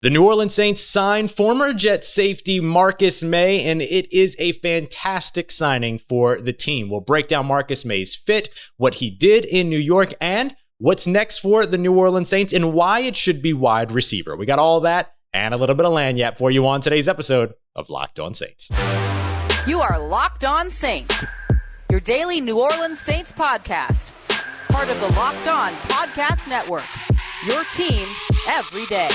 The New Orleans Saints signed former Jets safety Marcus Maye, and it is a fantastic signing for the team. We'll break down Marcus Maye's fit, what he did in New York, and what's next for the New Orleans Saints and why it should be wide receiver. We got all that and a little bit of lagniappe for you on today's episode of Locked On Saints. You are Locked On Saints, your daily New Orleans Saints podcast. Part of the Locked On Podcast Network, your team every day.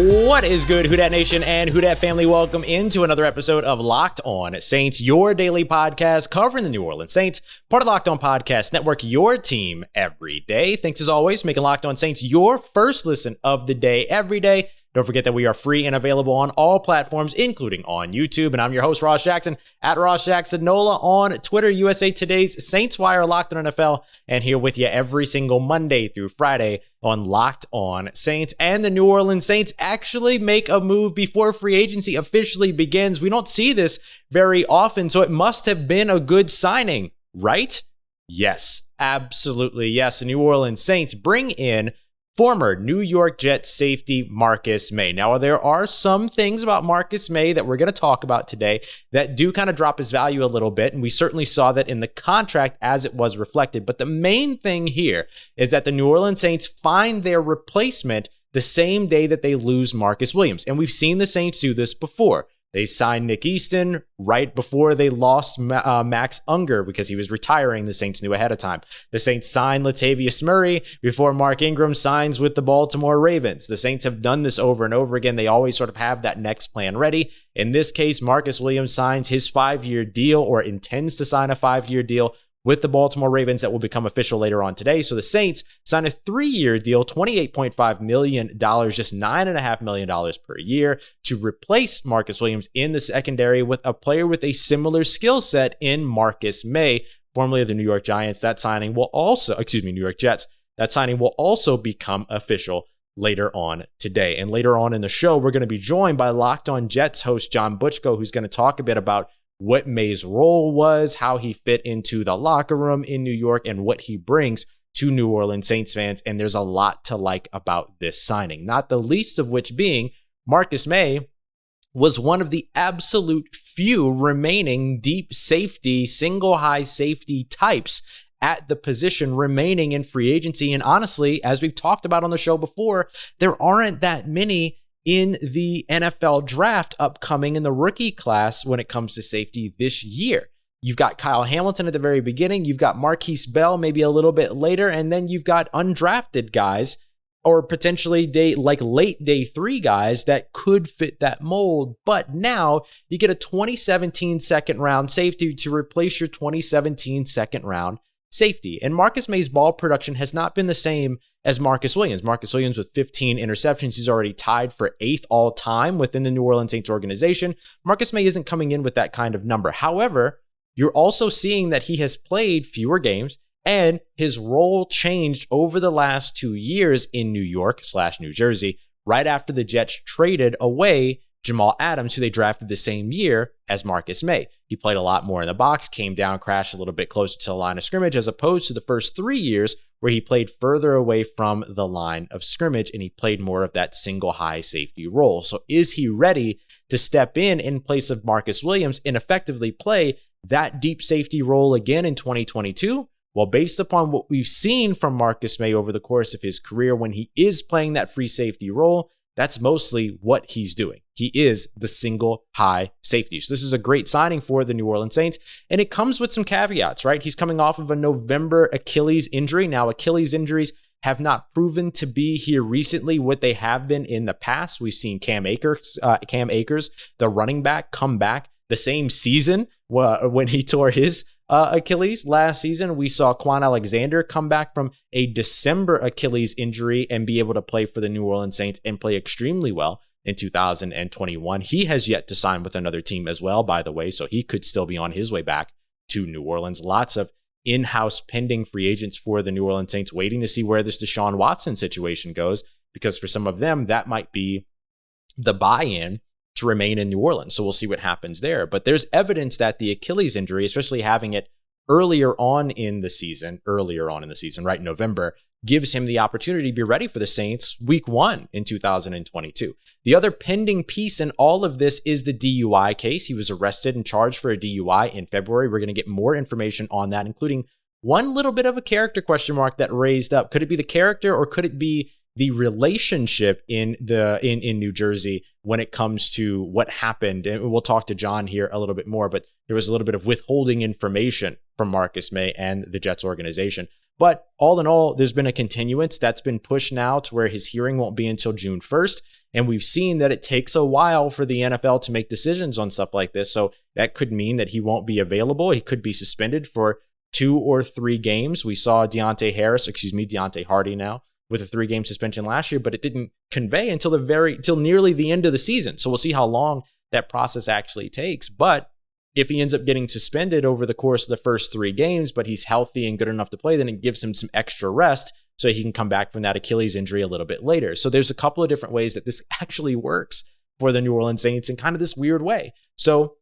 What is good, Who Dat Nation and Who Dat family? Welcome into another episode of Locked On Saints, your daily podcast covering the New Orleans Saints, part of the Locked On Podcast Network, your team every day. Thanks as always, making Locked On Saints your first listen of the day every day. Don't forget that we are free and available on all platforms, including on YouTube. And I'm your host, Ross Jackson, at Ross Jackson Nola on Twitter, USA Today's Saints Wire, Locked On NFL, and here with you every single Monday through Friday on Locked On Saints. And the New Orleans Saints actually make a move before free agency officially begins. We don't see this very often, so it must have been a good signing, right? Yes, absolutely yes. The New Orleans Saints bring in former New York Jets safety Marcus Maye. Now, there are some things about Marcus Maye that we're going to talk about today that do kind of drop his value a little bit, and we certainly saw that in the contract as it was reflected. But the main thing here is that the New Orleans Saints find their replacement the same day that they lose Marcus Williams. And we've seen the Saints do this before. They signed Nick Easton right before they lost Max Unger because he was retiring. The Saints knew ahead of time. The Saints signed Latavius Murray before Mark Ingram signs with the Baltimore Ravens. The Saints have done this over and over again. They always sort of have that next plan ready. In this case, Marcus Williams signs his 5-year deal or intends to sign a 5-year deal with the Baltimore Ravens that will become official later on today. So the Saints sign a 3-year deal, $28.5 million, just $9.5 million per year to replace Marcus Williams in the secondary with a player with a similar skill set in Marcus Maye, formerly of the New York Giants. That signing will also, New York Jets. That signing will also become official later on today. And later on in the show, we're going to be joined by Locked On Jets host John Butchko, who's going to talk a bit about what Maye's role was, how he fit into the locker room in New York, and what he brings to New Orleans Saints fans. And there's a lot to like about this signing, not the least of which being Marcus Maye was one of the absolute few remaining deep safety, single high safety types at the position remaining in free agency. And honestly, as we've talked about on the show before, there aren't that many in the NFL draft upcoming in the rookie class when it comes to safety this year. You've got Kyle Hamilton at the very beginning. You've got Marquise Bell maybe a little bit later. And then you've got undrafted guys or potentially late day 3 guys that could fit that mold. But now you get a 2017 second round safety to replace your 2017 second round safety. And Marcus Maye's ball production has not been the same as Marcus Williams. Marcus Williams with 15 interceptions. He's already tied for 8th all time within the New Orleans Saints organization. Marcus Maye isn't coming in with that kind of number. However, you're also seeing that he has played fewer games and his role changed over the last 2 years in New York/New Jersey, right after the Jets traded away Jamal Adams, who they drafted the same year as Marcus Maye. He played a lot more in the box, came down, crashed a little bit closer to the line of scrimmage, as opposed to the first 3 years where he played further away from the line of scrimmage and he played more of that single high safety role. So is he ready to step in place of Marcus Williams and effectively play that deep safety role again in 2022? Well, based upon what we've seen from Marcus Maye over the course of his career when he is playing that free safety role, that's mostly what he's doing. He is the single high safety. So this is a great signing for the New Orleans Saints. And it comes with some caveats, right? He's coming off of a November Achilles injury. Now, Achilles injuries have not proven to be here recently what they have been in the past. We've seen Cam Akers, the running back, come back the same season when he tore his Achilles last season. We saw Quan Alexander come back from a December Achilles injury and be able to play for the New Orleans Saints and play extremely well in 2021. He has yet to sign with another team as well, by the way, so he could still be on his way back to New Orleans. Lots of in-house pending free agents for the New Orleans Saints waiting to see where this Deshaun Watson situation goes, because for some of them, that might be the buy-in to remain in New Orleans. So we'll see what happens there. But there's evidence that the Achilles injury, especially having it earlier on in the season, right in November, gives him the opportunity to be ready for the Saints week 1 in 2022. The other pending piece in all of this is the DUI case. He was arrested and charged for a DUI in February. We're going to get more information on that, including one little bit of a character question mark that raised up. Could it be the character, or could it be the relationship in New Jersey when it comes to what happened? And we'll talk to John here a little bit more, but there was a little bit of withholding information from Marcus Maye and the Jets organization. But all in all, there's been a continuance that's been pushed now to where his hearing won't be until June 1st. And we've seen that it takes a while for the NFL to make decisions on stuff like this. So that could mean that he won't be available. He could be suspended for 2 or 3 games. We saw Deontay Hardy now with a 3-game suspension last year, but it didn't convey until nearly the end of the season. So we'll see how long that process actually takes. But if he ends up getting suspended over the course of the first 3 games, but he's healthy and good enough to play, then it gives him some extra rest so he can come back from that Achilles injury a little bit later. So there's a couple of different ways that this actually works for the New Orleans Saints in kind of this weird way. So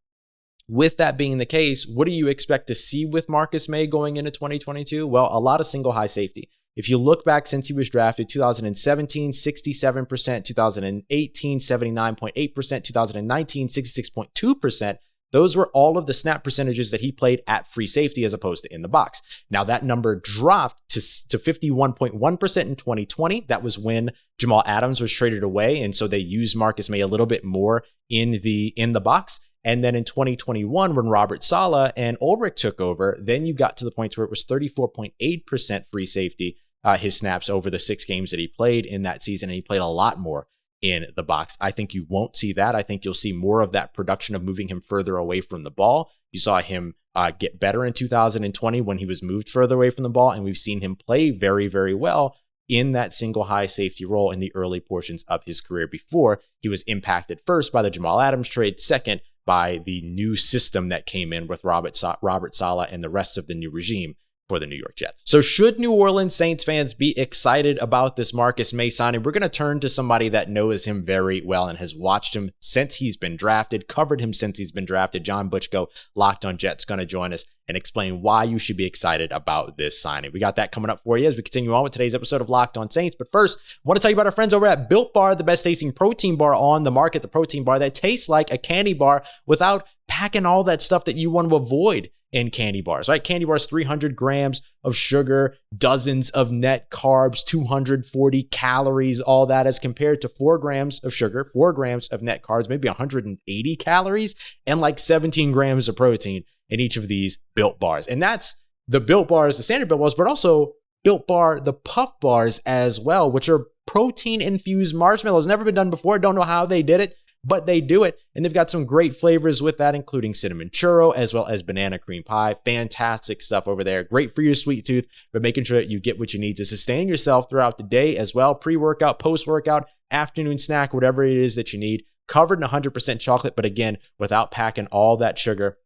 with that being the case, what do you expect to see with Marcus Maye going into 2022? Well, a lot of single high safety. If you look back since he was drafted, 2017, 67%, 2018, 79.8%, 2019, 66.2%. Those were all of the snap percentages that he played at free safety as opposed to in the box. Now that number dropped to 51.1% in 2020. That was when Jamal Adams was traded away, and so they used Marcus Maye a little bit more in the box. And then in 2021, when Robert Saleh and Ulrich took over, then you got to the point where it was 34.8% free safety, his snaps over the 6 games that he played in that season, and he played a lot more in the box. I think you won't see that. I think you'll see more of that production of moving him further away from the ball. You saw him get better in 2020 when he was moved further away from the ball, and we've seen him play very, very well in that single high safety role in the early portions of his career before he was impacted first by the Jamal Adams trade, second by the new system that came in with Robert Saleh and the rest of the new regime for the New York Jets. So should New Orleans Saints fans be excited about this Marcus Maye signing? We're going to turn to somebody that knows him very well and has watched him since he's been drafted, covered him since he's been drafted. John Butchko, Locked on Jets, going to join us and explain why you should be excited about this signing. We got that coming up for you as we continue on with today's episode of Locked on Saints. But first, I want to tell you about our friends over at Built Bar, the best tasting protein bar on the market, the protein bar that tastes like a candy bar without packing all that stuff that you want to avoid in candy bars, right? Candy bars, 300 grams of sugar, dozens of net carbs, 240 calories, all that as compared to 4 grams of sugar, 4 grams of net carbs, maybe 180 calories, and like 17 grams of protein in each of these Built Bars. And that's the Built Bars, the standard Built Bars, but also Built Bar, the Puff Bars as well, which are protein-infused marshmallows. Never been done before. Don't know how they did it, but they do it. And they've got some great flavors with that, including cinnamon churro as well as banana cream pie. Fantastic stuff over there. Great for your sweet tooth, but making sure that you get what you need to sustain yourself throughout the day as well. Pre-workout, post-workout, afternoon snack, whatever it is that you need. Covered in 100% chocolate, but again, without packing all that sugar,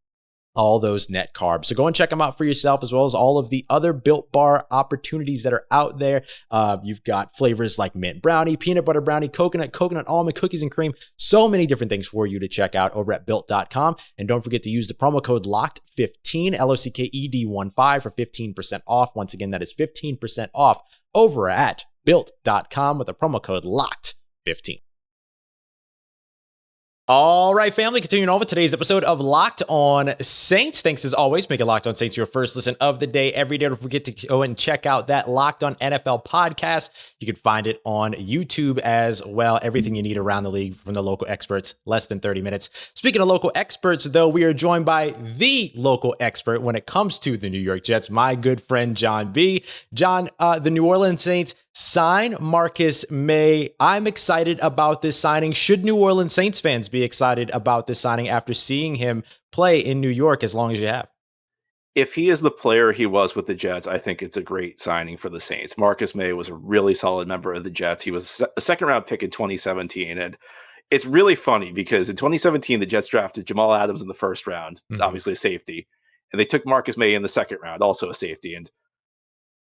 all those net carbs. So go and check them out for yourself, as well as all of the other Built Bar opportunities that are out there. You've got flavors like mint brownie, peanut butter brownie, coconut almond, cookies and cream. So many different things for you to check out over at Built.com. And don't forget to use the promo code LOCKED15, LOCKED15 for 15% off. Once again, that is 15% off over at Built.com with the promo code LOCKED15. All right, family, continuing on with today's episode of Locked on Saints. Thanks as always, making Locked on Saints your first listen of the day every day. Don't forget to go and check out that Locked on NFL podcast. You can find it on YouTube as well. Everything you need around the league from the local experts, less than 30 minutes. Speaking of local experts, though, we are joined by the local expert when it comes to the New York Jets, my good friend, John B. John, the New Orleans Saints sign Marcus Maye. I'm excited about this signing. Should New Orleans Saints fans be excited about this signing after seeing him play in New York as long as you have? If he is the player he was with the Jets, I think it's a great signing for the Saints. Marcus Maye was a really solid member of the Jets. He was a second-round pick in 2017, and it's really funny because in 2017, the Jets drafted Jamal Adams in the first round, obviously a safety, and they took Marcus Maye in the second round, also a safety, and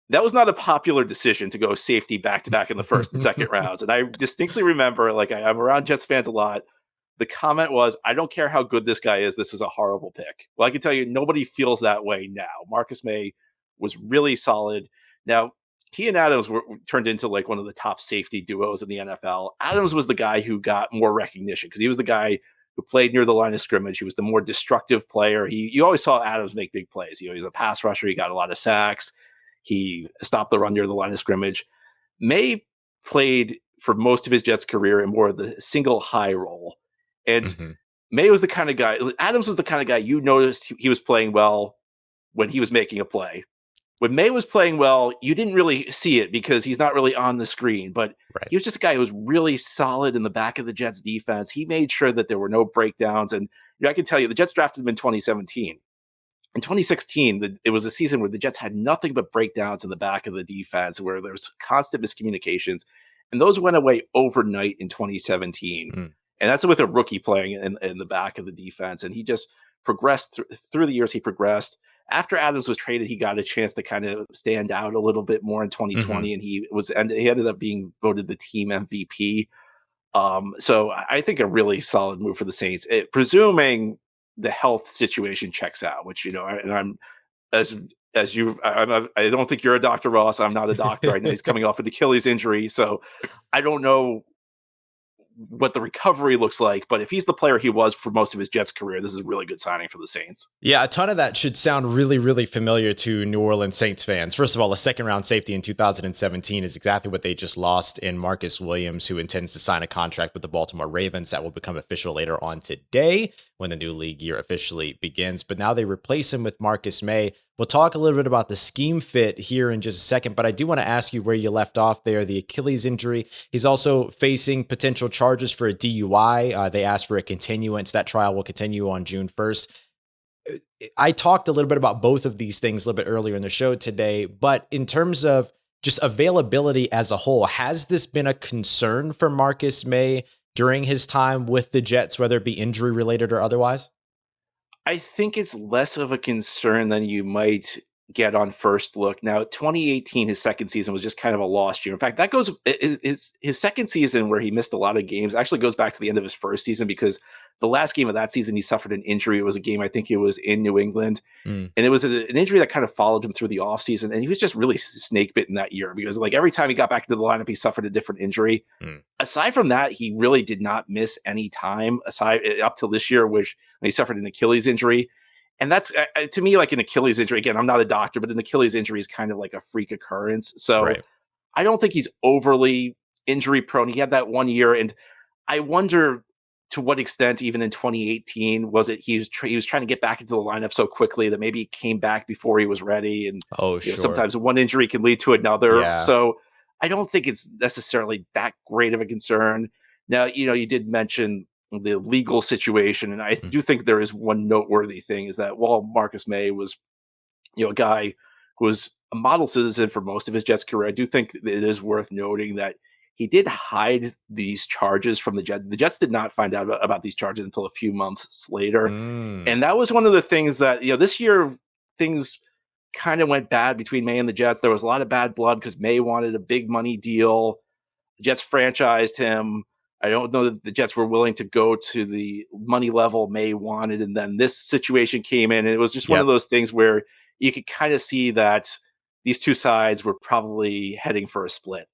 that was not a popular decision to go safety back-to-back in the first and second rounds. And I distinctly remember, I'm around Jets fans a lot. the comment was, I don't care how good this guy is. This is a horrible pick. Well, I can tell you, nobody feels that way now. Marcus Maye was really solid. Now, he and Adams were turned into like one of the top safety duos in the NFL. Adams was the guy who got more recognition because he was the guy who played near the line of scrimmage. He was the more destructive player. You always saw Adams make big plays. He was a pass rusher. He got a lot of sacks. He stopped the run near the line of scrimmage. Maye played for most of his Jets career in more of the single high role. And Maye was the kind of guy, Adams was the kind of guy you noticed he was playing well when he was making a play. When Maye was playing well, you didn't really see it because he's not really on the screen, but he was just a guy who was really solid in the back of the Jets defense. He made sure that there were no breakdowns. And I can tell you, the Jets drafted him in 2017. In 2016, it was a season where the Jets had nothing but breakdowns in the back of the defense, where there was constant miscommunications. And those went away overnight in 2017. And that's with a rookie playing in the back of the defense. And he just progressed through the years. He progressed. After Adams was traded, he got a chance to kind of stand out a little bit more in 2020. And he ended up being voted the team MVP. So I think a really solid move for the Saints, presuming the health situation checks out, which, and I'm I don't think you're a doctor, Ross. I'm not a doctor. I know he's coming off an Achilles injury. So I don't know what the recovery looks like, but if he's the player he was for most of his Jets career, this is a really good signing for the Saints. Yeah, a ton of that should sound really, really familiar to New Orleans Saints fans. First of all, a second-round safety in 2017 is exactly what they just lost in Marcus Williams, who intends to sign a contract with the Baltimore Ravens that will become official later on today when the new league year officially begins. But now they replace him with Marcus Maye. We'll talk a little bit about the scheme fit here in just a second, but I do want to ask you where you left off there, the Achilles injury. He's also facing potential charges for a DUI. They asked for a continuance. That trial will continue on June 1st. I talked a little bit about both of these things a little bit earlier in the show today, but in terms of just availability as a whole, has this been a concern for Marcus Maye during his time with the Jets, whether it be injury related or otherwise? I think it's less of a concern than you might get on first look. Now, 2018, his second season was just kind of a lost year. In fact, that goes his second season where he missed a lot of games actually goes back to the end of his first season, because the last game of that season, he suffered an injury. It was a game, I think it was in New England. And it was an injury that kind of followed him through the offseason. And he was just really snake bitten that year because like every time he got back into the lineup, he suffered a different injury. Aside from that, he really did not miss any time up till this year, which he suffered an Achilles injury. And that's to me, like an Achilles injury. Again, I'm not a doctor, but an Achilles injury is kind of like a freak occurrence. So I don't think he's overly injury prone. He had that 1 year. And I wonder to what extent, even in 2018, was it he was trying to get back into the lineup so quickly that maybe he came back before he was ready. And sometimes one injury can lead to another. Yeah. So I don't think it's necessarily that great of a concern. Now, you did mention the legal situation, and I do think there is one noteworthy thing is that while Marcus Maye was, a guy who was a model citizen for most of his Jets career, I do think it is worth noting that he did hide these charges from the Jets. The Jets did not find out about these charges until a few months later. And that was one of the things that, this year, things kind of went bad between Maye and the Jets. There was a lot of bad blood because Maye wanted a big money deal. The Jets franchised him. I don't know that the Jets were willing to go to the money level Maye wanted. And then this situation came in, and it was just one of those things where you could kind of see that these two sides were probably heading for a split.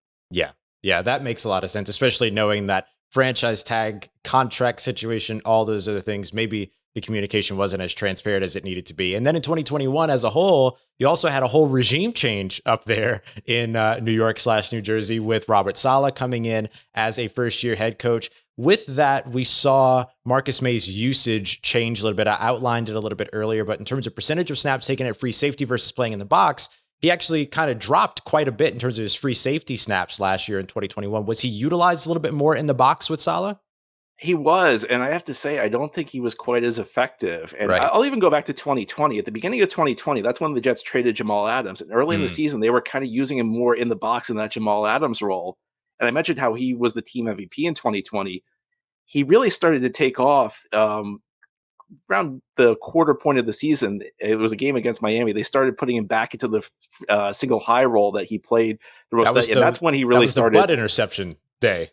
Yeah, that makes a lot of sense, especially knowing that franchise tag, contract situation, all those other things. Maybe the communication wasn't as transparent as it needed to be. And then in 2021 as a whole, you also had a whole regime change up there in New York/New Jersey with Robert Saleh coming in as a first-year head coach. With that, we saw Marcus Maye's usage change a little bit. I outlined it a little bit earlier, but in terms of percentage of snaps taken at free safety versus playing in the box, he actually kind of dropped quite a bit in terms of his free safety snaps last year in 2021. Was he utilized a little bit more in the box with Saleh? He was, and I have to say, I don't think he was quite as effective. And I'll even go back to 2020. At the beginning of 2020, that's when the Jets traded Jamal Adams. And early in the season, they were kind of using him more in the box in that Jamal Adams role. And I mentioned how he was the team MVP in 2020. He really started to take off around the quarter point of the season. It was a game against Miami. They started putting him back into the single high role that he played. That's when he really started. The butt interception day.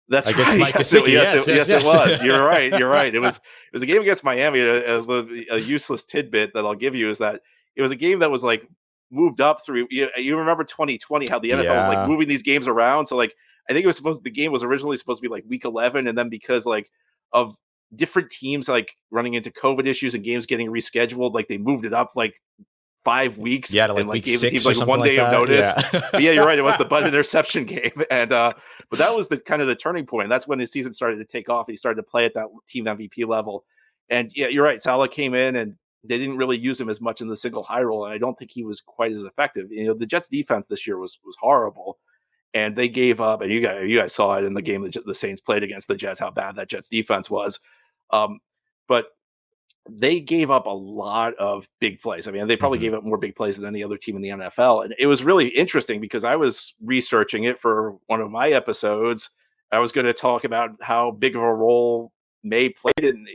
That's against right. Mike Yes, Gesicki. yes, it was. You're right. You're right. It Yeah. was a game against Miami. A useless tidbit that I'll give you is that it was a game that was like moved up through. You remember 2020 how the NFL was like Yeah. moving these games around. So like I think the game was originally supposed to be like week 11, and then because like of different teams like running into COVID issues and games getting rescheduled, like they moved it up like 5 weeks Yeah, to like and like week gave the teams 6 or like something one like day of that. notice. Yeah. But yeah, you're right. It was the Bud interception game, and but that was the kind of the turning point. That's when his season started to take off. He started to play at that team MVP level, and yeah, you're right. Saleh came in, and they didn't really use him as much in the single high roll, and I don't think he was quite as effective. The Jets' defense this year was horrible, and they gave up. And you guys saw it in the game that the Saints played against the Jets, how bad that Jets defense was. But they gave up a lot of big plays. I mean, they probably gave up more big plays than any other team in the NFL. And it was really interesting because I was researching it for one of my episodes. I was going to talk about how big of a role Maye played in,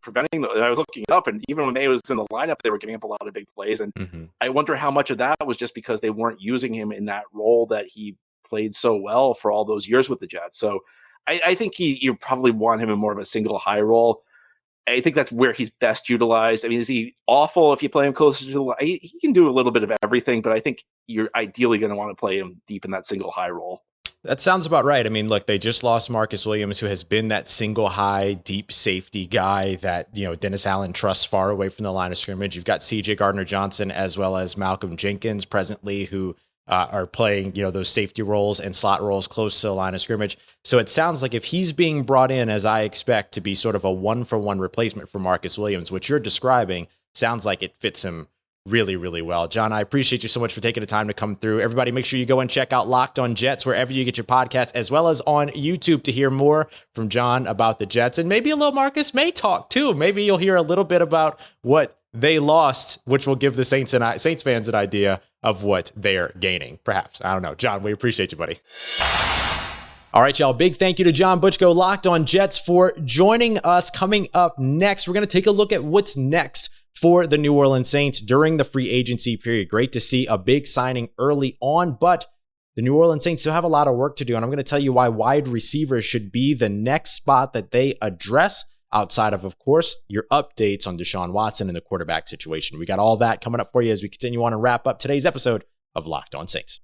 preventing and I was looking it up, and even when Maye was in the lineup, they were giving up a lot of big plays. And I wonder how much of that was just because they weren't using him in that role that he played so well for all those years with the Jets. So I think you probably want him in more of a single high role. I think that's where he's best utilized. I mean, is he awful if you play him closer to the line? He can do a little bit of everything, but I think you're ideally going to want to play him deep in that single high role. That sounds about right. I mean, look, they just lost Marcus Williams, who has been that single high, deep safety guy that, Dennis Allen trusts far away from the line of scrimmage. You've got CJ Gardner-Johnson as well as Malcolm Jenkins presently, who are playing, those safety roles and slot roles close to the line of scrimmage. So it sounds like if he's being brought in, as I expect, to be sort of a 1-for-1 replacement for Marcus Williams, which you're describing, sounds like it fits him really, really well. John, I appreciate you so much for taking the time to come through. Everybody, make sure you go and check out Locked On Jets wherever you get your podcast, as well as on YouTube to hear more from John about the Jets and maybe a little Marcus Maye talk too. Maybe you'll hear a little bit about what they lost, which will give the Saints fans an idea of what they're gaining. Perhaps. I don't know. John, we appreciate you, buddy. All right, y'all. Big thank you to John Butchko, Locked On Jets, for joining us. Coming up next, we're going to take a look at what's next for the New Orleans Saints during the free agency period. Great to see a big signing early on, but the New Orleans Saints still have a lot of work to do, and I'm going to tell you why wide receivers should be the next spot that they address outside of course, your updates on Deshaun Watson and the quarterback situation. We got all that coming up for you as we continue on and wrap up today's episode of Locked On Saints.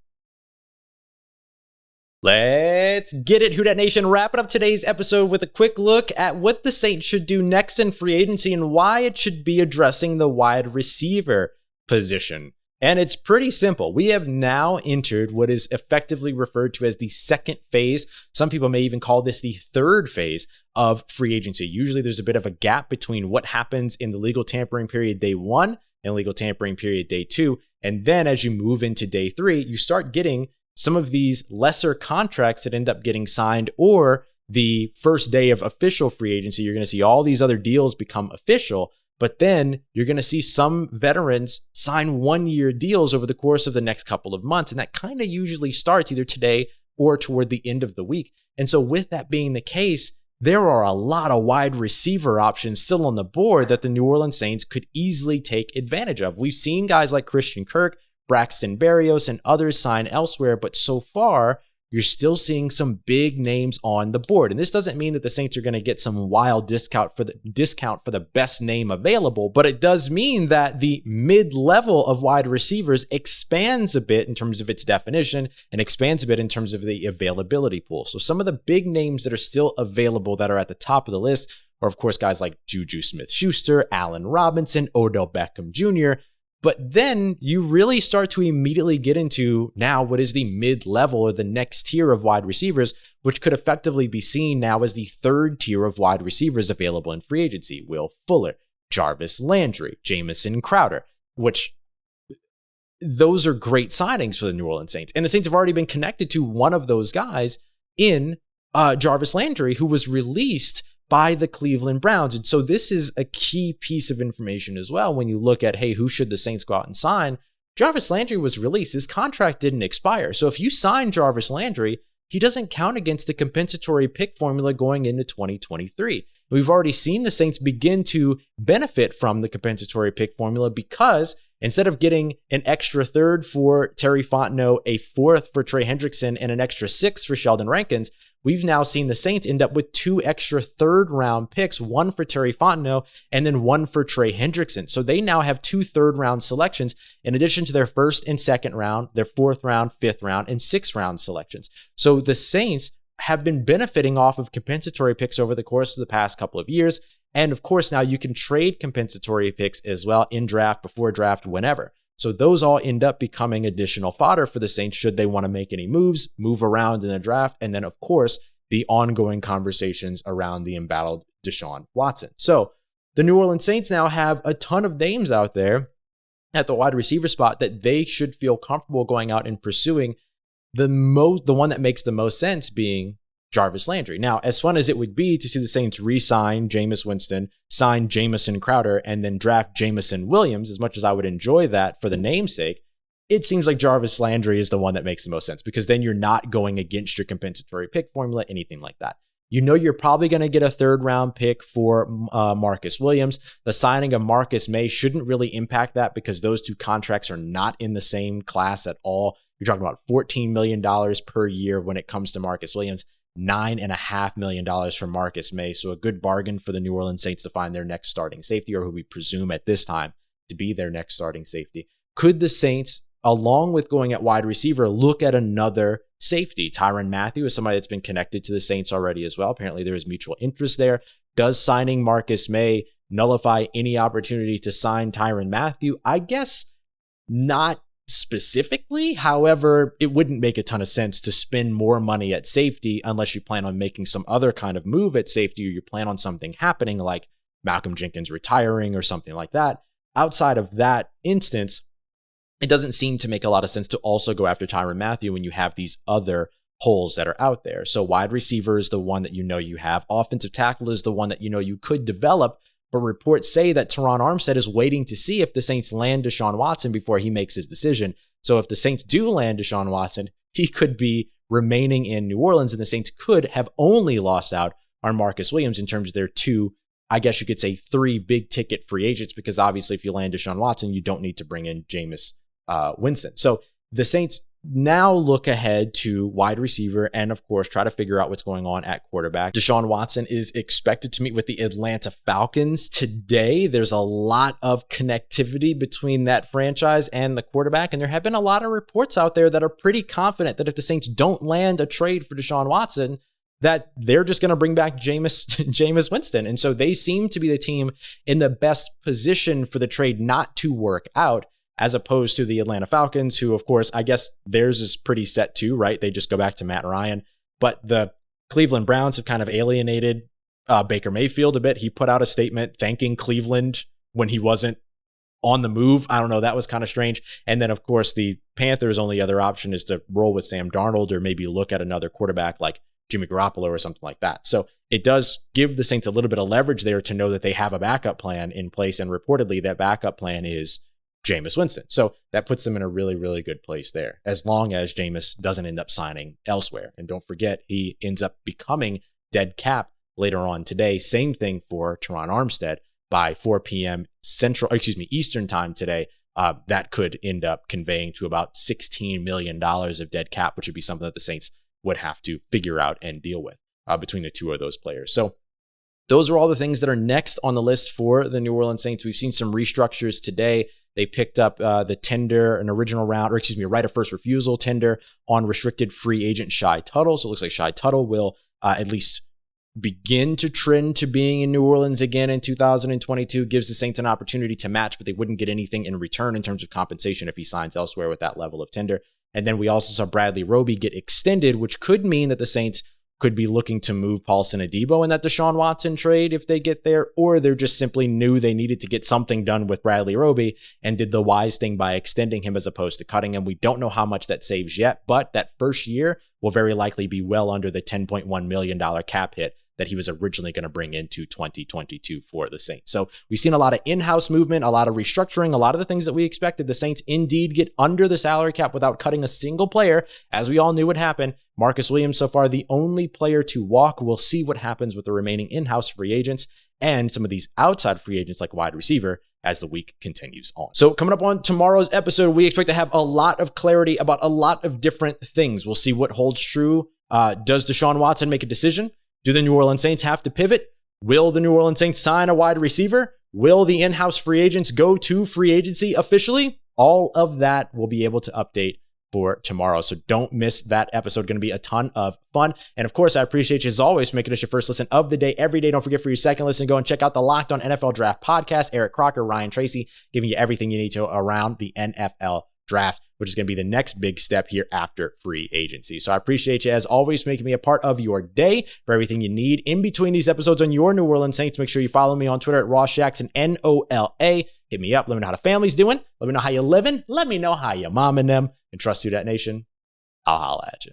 Let's get it, Who Dat Nation. Wrapping up today's episode with a quick look at what the Saints should do next in free agency and why it should be addressing the wide receiver position. And it's pretty simple. We have now entered what is effectively referred to as the second phase. Some people may even call this the third phase of free agency. Usually there's a bit of a gap between what happens in the legal tampering period day 1 and legal tampering period day 2. And then as you move into day 3, you start getting some of these lesser contracts that end up getting signed, or the first day of official free agency, you're going to see all these other deals become official. But then you're going to see some veterans sign 1-year deals over the course of the next couple of months. And that kind of usually starts either today or toward the end of the week. And so with that being the case, there are a lot of wide receiver options still on the board that the New Orleans Saints could easily take advantage of. We've seen guys like Christian Kirk, Braxton Berrios, and others sign elsewhere, but so far, you're still seeing some big names on the board. And this doesn't mean that the Saints are going to get some wild discount for the best name available, but it does mean that the mid-level of wide receivers expands a bit in terms of its definition and expands a bit in terms of the availability pool. So some of the big names that are still available that are at the top of the list are, of course, guys like Juju Smith-Schuster, Allen Robinson, Odell Beckham Jr., but then you really start to immediately get into now what is the mid-level or the next tier of wide receivers, which could effectively be seen now as the third tier of wide receivers available in free agency. Will Fuller, Jarvis Landry, Jamison Crowder, which those are great signings for the New Orleans Saints. And the Saints have already been connected to one of those guys in Jarvis Landry, who was released by the Cleveland Browns. And so this is a key piece of information as well when you look at, hey, who should the Saints go out and sign? Jarvis Landry was released. His contract didn't expire. So if you sign Jarvis Landry, he doesn't count against the compensatory pick formula going into 2023. We've already seen the Saints begin to benefit from the compensatory pick formula because instead of getting an extra third for Terry Fontenot, a fourth for Trey Hendrickson, and an extra 6 for Sheldon Rankins, we've now seen the Saints end up with 2 extra third-round picks, one for Terry Fontenot and then one for Trey Hendrickson. So they now have 2 third-round selections in addition to their first and second round, their 4th round, 5th round, and 6th round selections. So the Saints have been benefiting off of compensatory picks over the course of the past couple of years. And of course, now you can trade compensatory picks as well in draft, before draft, whenever. So those all end up becoming additional fodder for the Saints should they want to make any moves, move around in the draft, and then, of course, the ongoing conversations around the embattled Deshaun Watson. So the New Orleans Saints now have a ton of names out there at the wide receiver spot that they should feel comfortable going out and pursuing. The one that makes the most sense being Jarvis Landry. Now, as fun as it would be to see the Saints re-sign Jameis Winston, sign Jamison Crowder, and then draft Jameson Williams, as much as I would enjoy that for the namesake, it seems like Jarvis Landry is the one that makes the most sense, because then you're not going against your compensatory pick formula, anything like that. You know you're probably going to get a 3rd round pick for Marcus Williams. The signing of Marcus Maye shouldn't really impact that because those 2 contracts are not in the same class at all. You're talking about $14 million per year when it comes to Marcus Williams. $9.5 million for Marcus Maye. So a good bargain for the New Orleans Saints to find their next starting safety, or who we presume at this time to be their next starting safety. Could the Saints, along with going at wide receiver, look at another safety? Tyrann Mathieu is somebody that's been connected to the Saints already as well. Apparently there is mutual interest there. Does signing Marcus Maye nullify any opportunity to sign Tyrann Mathieu? I guess not specifically. However, it wouldn't make a ton of sense to spend more money at safety unless you plan on making some other kind of move at safety, or you plan on something happening like Malcolm Jenkins retiring or something like that. Outside of that instance, it doesn't seem to make a lot of sense to also go after Tyrann Mathieu when you have these other holes that are out there. So wide receiver is the one that you have. Offensive tackle is the one that you could develop. But reports say that Teron Armstead is waiting to see if the Saints land Deshaun Watson before he makes his decision. So if the Saints do land Deshaun Watson, he could be remaining in New Orleans, and the Saints could have only lost out on Marcus Williams in terms of their 2, I guess you could say 3 big ticket free agents, because obviously if you land Deshaun Watson, you don't need to bring in Jameis Winston. So the Saints now look ahead to wide receiver and, of course, try to figure out what's going on at quarterback. Deshaun Watson is expected to meet with the Atlanta Falcons today. There's a lot of connectivity between that franchise and the quarterback, and there have been a lot of reports out there that are pretty confident that if the Saints don't land a trade for Deshaun Watson, that they're just going to bring back Jameis Winston. And so they seem to be the team in the best position for the trade not to work out, as opposed to the Atlanta Falcons, who, of course, I guess theirs is pretty set too, right? They just go back to Matt Ryan. But the Cleveland Browns have kind of alienated Baker Mayfield a bit. He put out a statement thanking Cleveland when he wasn't on the move. I don't know. That was kind of strange. And then, of course, the Panthers' only other option is to roll with Sam Darnold, or maybe look at another quarterback like Jimmy Garoppolo or something like that. So it does give the Saints a little bit of leverage there to know that they have a backup plan in place. And reportedly, that backup plan is Jameis Winston. So that puts them in a really, really good place there, as long as Jameis doesn't end up signing elsewhere. And don't forget, he ends up becoming dead cap later on today. Same thing for Teron Armstead by 4 p.m. Eastern time today. That could end up conveying to about $16 million of dead cap, which would be something that the Saints would have to figure out and deal with between the 2 of those players. So those are all the things that are next on the list for the New Orleans Saints. We've seen some restructures today. They picked up the tender, a right of first refusal tender on restricted free agent Shy Tuttle. So it looks like Shy Tuttle will at least begin to trend to being in New Orleans again in 2022. Gives the Saints an opportunity to match, but they wouldn't get anything in return in terms of compensation if he signs elsewhere with that level of tender. And then we also saw Bradley Roby get extended, which could mean that the Saints could be looking to move Paulson Adebo in that Deshaun Watson trade if they get there, or they're just simply knew they needed to get something done with Bradley Roby and did the wise thing by extending him as opposed to cutting him. We don't know how much that saves yet, but that first year will very likely be well under the $10.1 million cap hit that he was originally going to bring into 2022 for the Saints. So we've seen a lot of in-house movement, a lot of restructuring, a lot of the things that we expected. The Saints indeed get under the salary cap without cutting a single player, as we all knew would happen. Marcus Williams, so far, the only player to walk. We'll see what happens with the remaining in-house free agents and some of these outside free agents like wide receiver as the week continues on. So coming up on tomorrow's episode, we expect to have a lot of clarity about a lot of different things. We'll see what holds true Does Deshaun Watson make a decision? Do the New Orleans Saints have to pivot? Will the New Orleans Saints sign a wide receiver? Will the in-house free agents go to free agency officially? All of that we'll be able to update for tomorrow. So don't miss that episode. Going to be a ton of fun. And of course, I appreciate you as always for making us your first listen of the day every day. Don't forget for your second listen, go and check out the Locked On NFL Draft podcast. Eric Crocker, Ryan Tracy, giving you everything you need to around the NFL draft, which is going to be the next big step here after free agency. So I appreciate you as always for making me a part of your day. For everything you need in between these episodes on your New Orleans Saints, make sure you follow me on Twitter at Ross Jackson, NOLA. Hit me up. Let me know how the family's doing. Let me know how you're living. Let me know how your mom and them. And trust you, that nation. I'll holla at you.